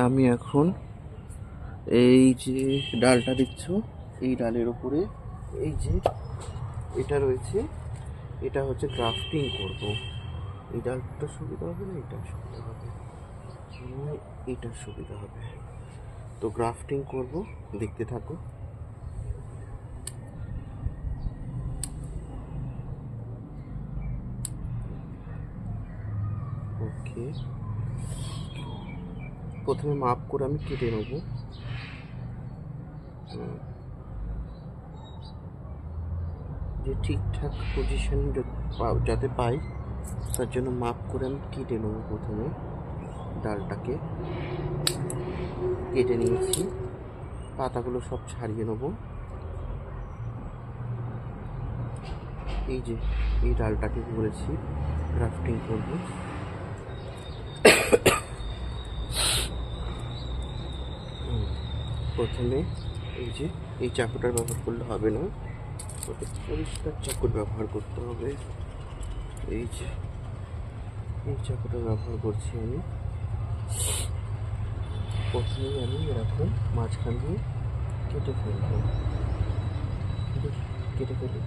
আমি এখন এই যে ডালটা দেখছো, এই ডালের উপরে এই যে এটা রয়েছে, এটা হচ্ছে গ্রাফটিং করব। এই ডালটা সুবিধা হবে না, এটা সুবিধা হবে, এটার সুবিধা হবে। তো গ্রাফটিং করব, দেখতে থাকো। ওকে, প্রথমে মাপ করে আমি কেটে নেব। যে ঠিকঠাক পজিশন যাতে পাই, তার জন্য মাপ করে আমি কেটে নেব। প্রথমে ডালটাকে কেটে নিয়েছি, পাতাগুলো সব ছাড়িয়ে নেব। এই যে এই ডালটাকে বলেছি গ্রাফটিং করব। প্রথমে এই যে এই চাকুটার ব্যবহার করলে হবে না, পরিষ্কার চাকুর ব্যবহার করতে হবে। এই যে এই চাকুটা ব্যবহার করছি আমি। প্রথমেই আমি এরকম মাঝখান দিয়ে কেটে ফেলবো, কেটে ফেলি।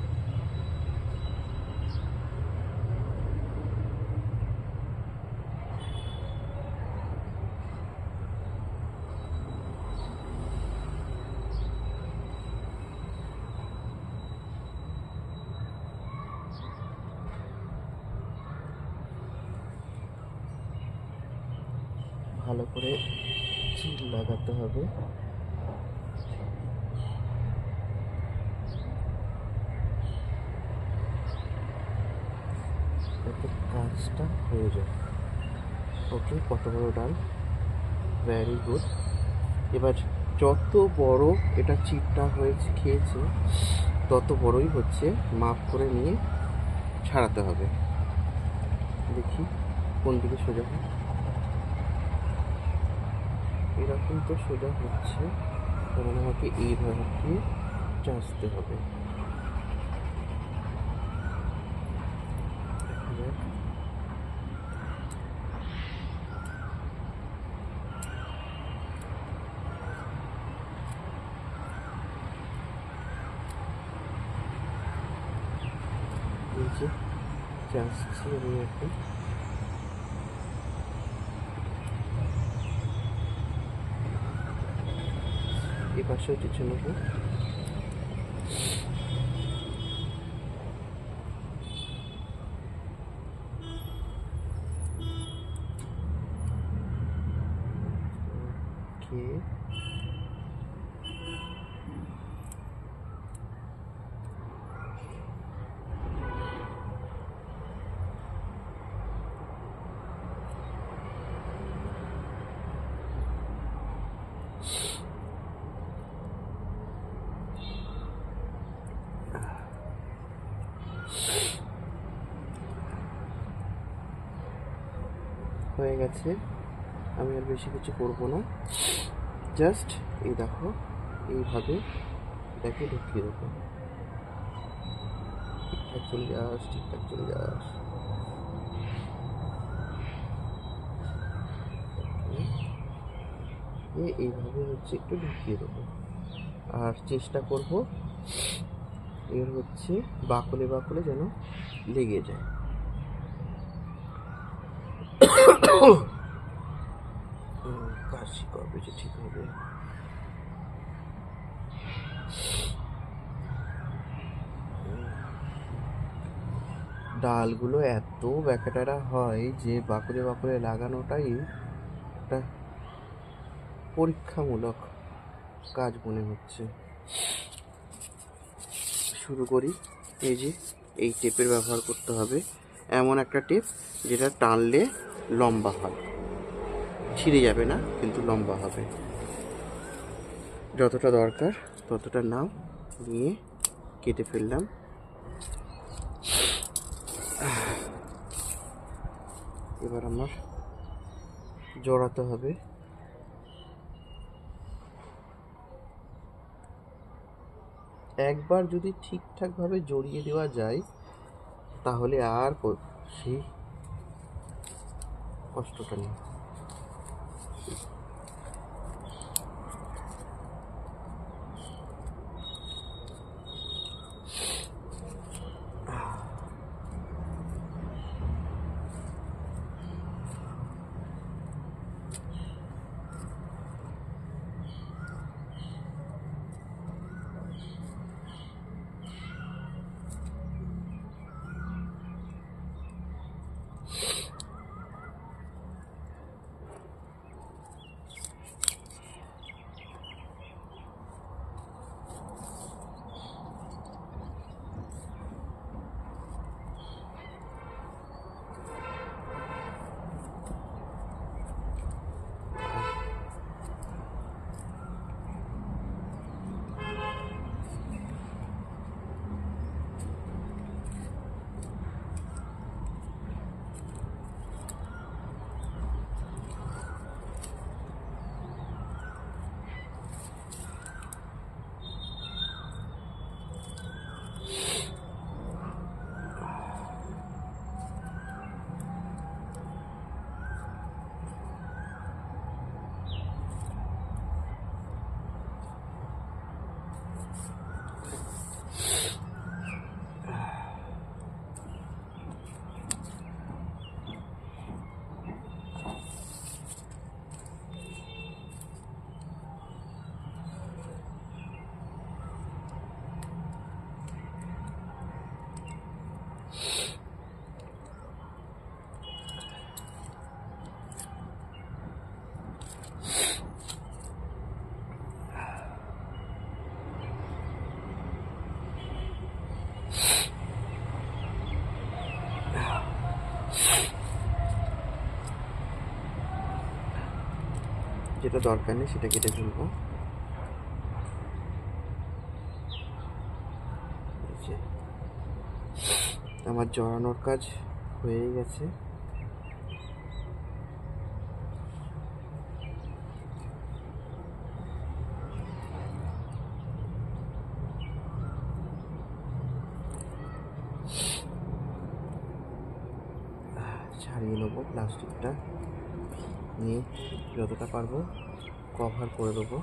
ভালো করে চিল লাগাতে হবে। যাতে কাজটা হয়ে যায়। ওকে, কত বড় ডাল, ভেরি গুড। এবার যত বড় এটা চিপটা হয়েছে খেয়েছে, তত বড়ই হচ্ছে, মাপ করে নিয়ে ছাড়াতে হবে। দেখি কোন দিকে সোজা হয়। এরকম তো সোজা হচ্ছে, কারণ আমাকে এইভাবে দিয়ে চাঁচতে হবে। এই যে চাঁচছি আমি এখন। এ পাশেও কিছু নেব। ওকে, হয়ে গেছে। আমি আর বেশি কিছু করব না, জাস্ট এই দেখো এইভাবে এটাকে ঢুকিয়ে দেবো। ঠিকঠাক চলে যাস, ঠিকঠাক চলে যাস। এইভাবে হচ্ছে একটু ঢুকিয়ে দেবো, আর চেষ্টা করব এর হচ্ছে বাকলে বাকলে যেন লেগে যায়। কাশি কবে যে ঠিক হবে। ডালগুলো এত ব্যাকাটারা হয় যে বাকলে বাকলে লাগানোটাই একটা পরীক্ষামূলক কাজ মনে হচ্ছে। শুরু করি। এই যে এই টেপের ব্যবহার করতে হবে, এমন একটা টেপ যেটা টানলে লম্বা হয়, ছিঁড়ে যাবে না কিন্তু লম্বা হবে। যতটা দরকার ততটা নাও, নিয়ে কেটে ফেললাম। এবার আমার জড়াতে হবে। একবার যদি ঠিকঠাকভাবে জড়িয়ে দেওয়া যায়, তাহলে আর সেই কষ্টটা নেই। যেটা দরকার নেই সেটা কেটে ফেলবো। এই যে আমার জড়ানোর কাজ হয়ে গেছে। ছাড়িয়ে নেবো প্লাস্টিকটা, নিয়ে যতটা পারবো কভার করে দেবো।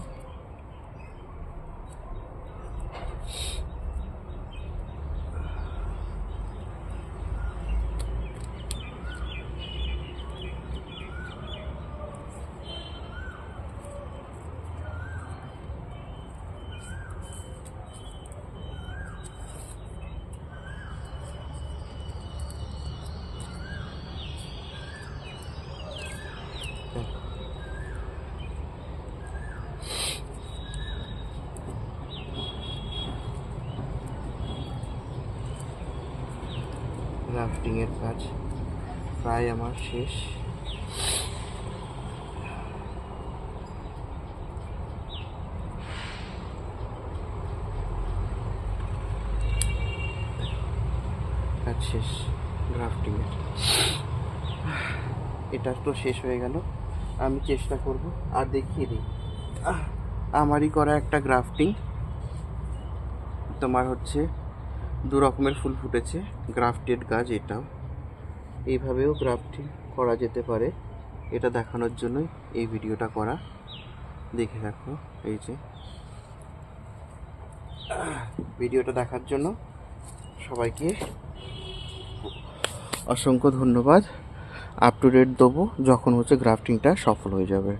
গ্রাফটিংয়ের কাজ প্রায় আমার শেষ। কাজ শেষ গ্রাফটিংয়ের। এটা তো শেষ হয়ে গেল। আমি চেষ্টা করব আর দেখিয়ে দিই আমারই করা একটা গ্রাফটিং। তোমার হচ্ছে দু রকমের ফুল ফুটেছে, গ্রাফটেড গাছ। এটাও এইভাবেও গ্রাফটিং করা যেতে পারে, এটা দেখানোর জন্যই এই ভিডিওটা করা। দেখে রাখো। এই যে ভিডিওটা দেখার জন্য সবাইকে অসংখ্য ধন্যবাদ। আপ টু ডেট দেবো যখন হচ্ছে গ্রাফটিংটা সফল হয়ে যাবে।